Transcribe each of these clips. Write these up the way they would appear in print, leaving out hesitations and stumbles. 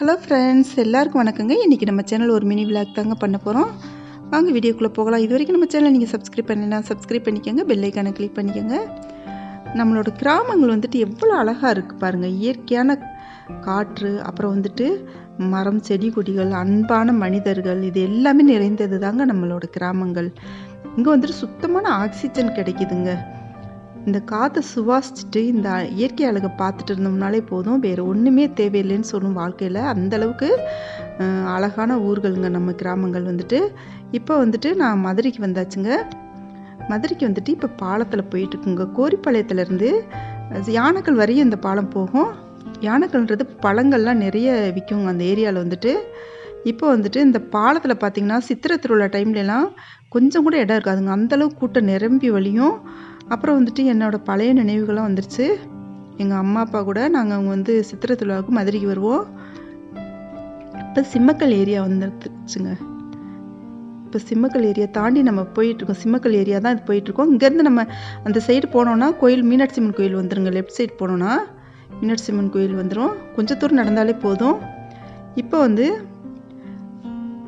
Hello friends, எல்லாருக்கும் வணக்கங்க. இன்றைக்கி நம்ம சேனல் ஒரு மினி விளாக் தாங்க பண்ண போகிறோம். வாங்க வீடியோக்குள்ளே போகலாம். இது வரைக்கும் நம்ம சேனல் நீங்கள் சப்ஸ்கிரைப் பண்ணலாம், சப்ஸ்கிரைப் பண்ணிக்கோங்க. பெல் ஐக்கானை கிளிக் பண்ணிக்கோங்க. நம்மளோட கிராமங்கள் எவ்வளோ அழகாக இருக்குது பாருங்கள். இயற்கையான காற்று, அப்புறம் மரம், செடி, கொடிகள், அன்பான மனிதர்கள், இது எல்லாமே நிறைந்தது தாங்க நம்மளோட கிராமங்கள். இங்கே சுத்தமான ஆக்சிஜன் கிடைக்குதுங்க. இந்த காற்றை சுவாசிச்சுட்டு இந்த இயற்கை அழகை பார்த்துட்டு இருந்தோம்னாலே போதும், வேறு ஒன்றுமே தேவையில்லைன்னு சொல்லும் வாழ்க்கையில். அந்தளவுக்கு அழகான ஊர்களுங்க நம்ம கிராமங்கள். இப்போ நான் மதுரைக்கு வந்தாச்சுங்க. மதுரைக்கு இப்போ பாலத்தில் போயிட்டுருக்குங்க. கோரிப்பாளையத்துலேருந்து யானைக்கல் வரையும் இந்த பாலம் போகும். யானைக்கல்ன்றது பழங்கள்லாம் நிறைய விற்குங்க அந்த ஏரியாவில். இப்போ இந்த பாலத்தில் பார்த்திங்கன்னா சித்திரை திருவிழா டைம்லலாம் கொஞ்சம் கூட இடம் இருக்காதுங்க. அந்தளவுக்கு கூட்டம் நிரம்பி வழியும். அப்புறம் என்னோடய பழைய நினைவுகள்லாம் வந்துருச்சு. எங்கள் அம்மா அப்பா கூட நாங்கள் சித்திரை திருவிழாவுக்கு மதுரைக்கு வருவோம். இப்போ சிம்மக்கல் ஏரியா வந்துருச்சுங்க. இப்போ சிம்மக்கல் ஏரியா தாண்டி நம்ம போயிட்டுருக்கோம். சிம்மக்கல் ஏரியா தான் இது போயிட்டுருக்கோம். இங்கேருந்து நம்ம அந்த சைடு போனோன்னா கோயில், மீனாட்சி அம்மன் கோயில் வந்துருங்க. லெஃப்ட் சைடு போனோன்னா மீனாட்சி அம்மன் கோயில் வந்துடும். கொஞ்சம் தூரம் நடந்தாலே போதும். இப்போ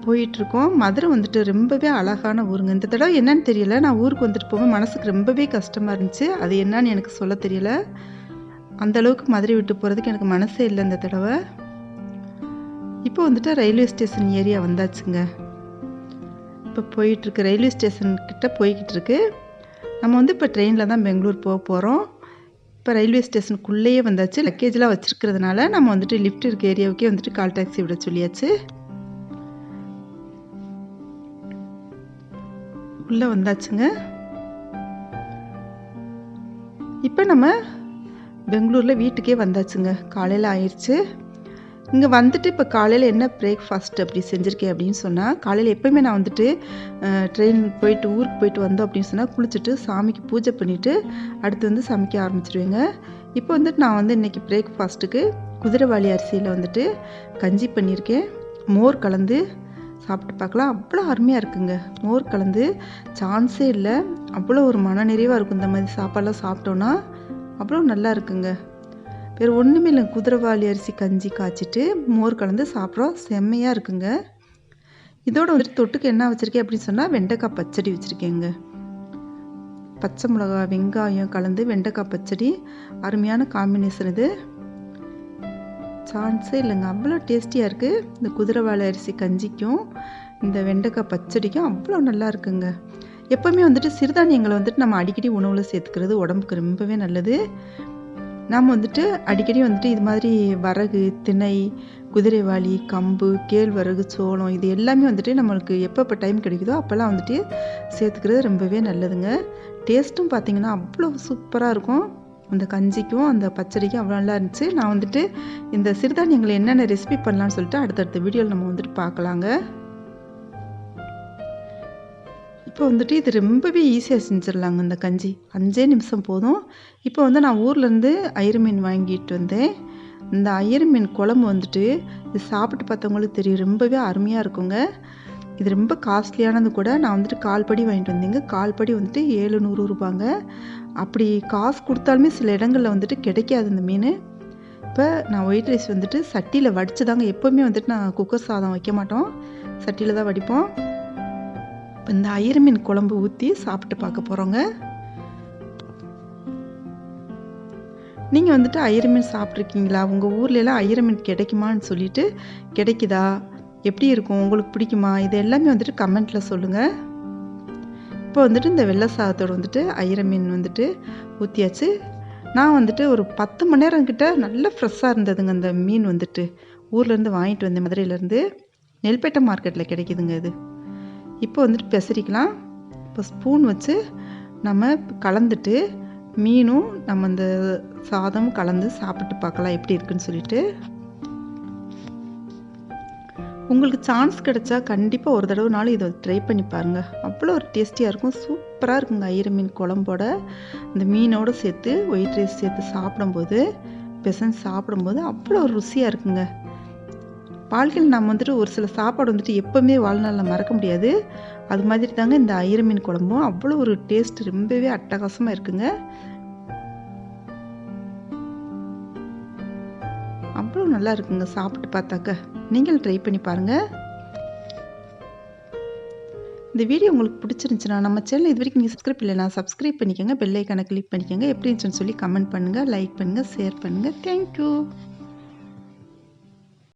போயிட்டுருக்கோம். மதுரை ரொம்பவே அழகான ஊருங்க. இந்த தடவை என்னன்னு தெரியல, நான் ஊருக்கு போக மனசுக்கு ரொம்பவே கஷ்டமாக இருந்துச்சு. அது என்னன்னு எனக்கு சொல்ல தெரியல. அந்தளவுக்கு மதுரை விட்டு போகிறதுக்கு எனக்கு மனசே இல்லை இந்த தடவை. இப்போ ரயில்வே ஸ்டேஷன் ஏரியா வந்தாச்சுங்க. இப்போ போயிட்டுருக்கு, ரயில்வே ஸ்டேஷன்கிட்ட போய்கிட்டு இருக்கு. நம்ம இப்போ ட்ரெயினில் தான் பெங்களூர் போக போகிறோம். இப்போ ரயில்வே ஸ்டேஷனுக்குள்ளேயே வந்தாச்சு. லக்கேஜ்லாம் வச்சுருக்கிறதுனால நம்ம லிஃப்ட் இருக்க ஏரியாவுக்கே கால் டாக்ஸி விட சொல்லியாச்சு. உள்ளே வந்தாச்சுங்க. இப்போ நம்ம பெங்களூரில் வீட்டுக்கே வந்தாச்சுங்க. காலையில் ஆயிடுச்சு. இங்கே இப்போ காலையில் என்ன பிரேக்ஃபாஸ்ட் அப்படி செஞ்சுருக்கேன் அப்படின்னு சொன்னால், காலையில் எப்போயுமே நான் ட்ரெயின் போயிட்டு ஊருக்கு போயிட்டு வந்தோம் அப்படின்னு சொன்னால் குளிச்சுட்டு சாமிக்கு பூஜை பண்ணிவிட்டு அடுத்து சமைக்க ஆரம்பிச்சிடுவேங்க. இப்போ நான் இன்றைக்கி பிரேக்ஃபாஸ்ட்டுக்கு குதிரைவாலி அரிசியில் கஞ்சி பண்ணியிருக்கேன். மோர் கலந்து சாப்பிட்டு பார்க்கலாம். அவ்வளோ அருமையாக இருக்குங்க. மோர் கலந்து சான்ஸே இல்லை. அவ்வளோ ஒரு மன நிறைவாக இருக்கும். இந்த மாதிரி சாப்பாடெலாம் சாப்பிட்டோன்னா அவ்வளோ நல்லா இருக்குங்க. வேறு ஒன்றுமே இல்லை, குதிரைவாலி அரிசி கஞ்சி காய்ச்சிட்டு மோர் கலந்து சாப்பிட்றோம். செம்மையாக இருக்குங்க. இதோட தொட்டுக்கு என்ன வச்சுருக்கேன் அப்படின்னு சொன்னால் வெண்டைக்காய் பச்சடி வச்சுருக்கேங்க. பச்சை மிளகா, வெங்காயம் கலந்து வெண்டைக்காய் பச்சடி அருமையான காம்பினேஷன். இது சான்ஸே இல்லைங்க. அவ்வளோ டேஸ்டியாக இருக்குது. இந்த குதிரைவாலி அரிசி கஞ்சிக்கும் இந்த வெண்டைக்காய் பச்சடிக்கும் அவ்வளோ நல்லா இருக்குங்க. எப்போவுமே சிறுதானியங்களை நம்ம அடிக்கடி உணவில் சேர்த்துக்கிறது உடம்புக்கு ரொம்பவே நல்லது. நாம் அடிக்கடி இது மாதிரி வரகு, திணை, குதிரைவாலி, கம்பு, கேழ்வரகு, சோளம், இது எல்லாமே நம்மளுக்கு எப்பப்போ டைம் கிடைக்குதோ அப்போல்லாம் சேர்த்துக்கிறது ரொம்பவே நல்லதுங்க. டேஸ்ட்டும் பார்த்திங்கன்னா அவ்வளோ சூப்பராக இருக்கும். அந்த கஞ்சிக்கும் அந்த பச்சடிக்கும் அவ்வளோ நல்லா இருந்துச்சு. நான் இந்த சிறுதானியங்களை என்னென்ன ரெசிபி பண்ணலான்னு சொல்லிட்டு அடுத்தடுத்த வீடியோவில் நம்ம பார்க்கலாங்க. இப்போ இது ரொம்பவே ஈஸியாக செஞ்சிடலாங்க. இந்த கஞ்சி 5 நிமிஷம் போதும். இப்போ நான் ஊர்லேருந்து அயிரமீன் வாங்கிட்டு வந்தேன். இந்த அயிரமீன் குழம்பு இது சாப்பிட்டு பார்த்தவங்களுக்கு தெரியும், ரொம்பவே அருமையாக இருக்குங்க. இது ரொம்ப காஸ்ட்லியானது கூட. நான் கால்படி வாங்கிட்டு வந்தேங்க. கால்படி 700 ரூபாங்க. அப்படி காசு கொடுத்தாலுமே சில இடங்களில் கிடைக்காது இந்த மீன். இப்போ நான் ஒயிட் ரைஸ் சட்டியில் வடித்து தாங்க. எப்போவுமே நான் குக்கர் சாதம் வைக்க மாட்டோம், சட்டியில் தான் வடிப்போம். இப்போ இந்த அயிரமீன் குழம்பு ஊற்றி சாப்பிட்டு பார்க்க போகிறோங்க. நீங்கள் அயிரமீன் சாப்பிட்ருக்கீங்களா? உங்கள் ஊர்லெலாம் அயிரமீன் கிடைக்குமான்னு சொல்லிட்டு, கிடைக்குதா, எப்படி இருக்கும், உங்களுக்கு பிடிக்குமா, இது எல்லாமே கமெண்ட்டில் சொல்லுங்கள். இப்போ இந்த வெள்ளை சாதத்தோடு அயிரமீன் ஊற்றியாச்சு. நான் ஒரு 10 மணி நேரம் கிட்ட நல்லா ஃப்ரெஷ்ஷாக இருந்ததுங்க. அந்த மீன் ஊர்லேருந்து வாங்கிட்டு வந்தேன், மதுரையிலேருந்து. நெல்பேட்டை மார்க்கெட்டில் கிடைக்குதுங்க இது. இப்போ பெசரிக்கலாம். இப்போ ஸ்பூன் வச்சு நம்ம கலந்துட்டு மீனும் நம்ம இந்த சாதம் கலந்து சாப்பிட்டு பார்க்கலாம் எப்படி இருக்குன்னு சொல்லிட்டு. உங்களுக்கு சான்ஸ் கிடைச்சா கண்டிப்பாக ஒரு தடவைனாலும் இதை ட்ரை பண்ணி பாருங்கள். அவ்வளோ ஒரு டேஸ்டியாக இருக்கும். சூப்பராக இருக்குங்க. அயிரமீன் குழம்போட இந்த மீனோடு சேர்த்து ஒயிட் ரைஸ் சேர்த்து சாப்பிடும்போது, பெசஞ்சு சாப்பிடும்போது அவ்வளோ ஒரு ருசியாக இருக்குங்க. வாழ்க்கையில் நம்ம ஒரு சில சாப்பாடு எப்போவுமே வாழ்நாளில் மறக்க முடியாது. அது மாதிரி தாங்க இந்த அயிரமீன் குழம்பும் அவ்வளோ ஒரு டேஸ்ட் ரொம்பவே அட்டகாசமாக இருக்குங்க. அவ்வளோ நல்லா நல்லா இருக்குங்க சாப்பிட்டு பார்த்தாக்க. நீங்களும் ட்ரை பண்ணி பாருங்கள். இந்த வீடியோ உங்களுக்கு பிடிச்சிருந்துச்சுன்னா நம்ம சேனல் இது வரைக்கும் நீங்கள் சப்ஸ்கிரைப் இல்லைனா சப்ஸ்கிரைப் பண்ணிக்கோங்க. பெல் ஐக்கானை கிளிக் பண்ணிக்கோங்க. எப்படி இருந்துச்சுன்னு சொல்லி கமெண்ட் பண்ணுங்கள், லைக் பண்ணுங்கள், ஷேர் பண்ணுங்கள். தேங்க்யூ.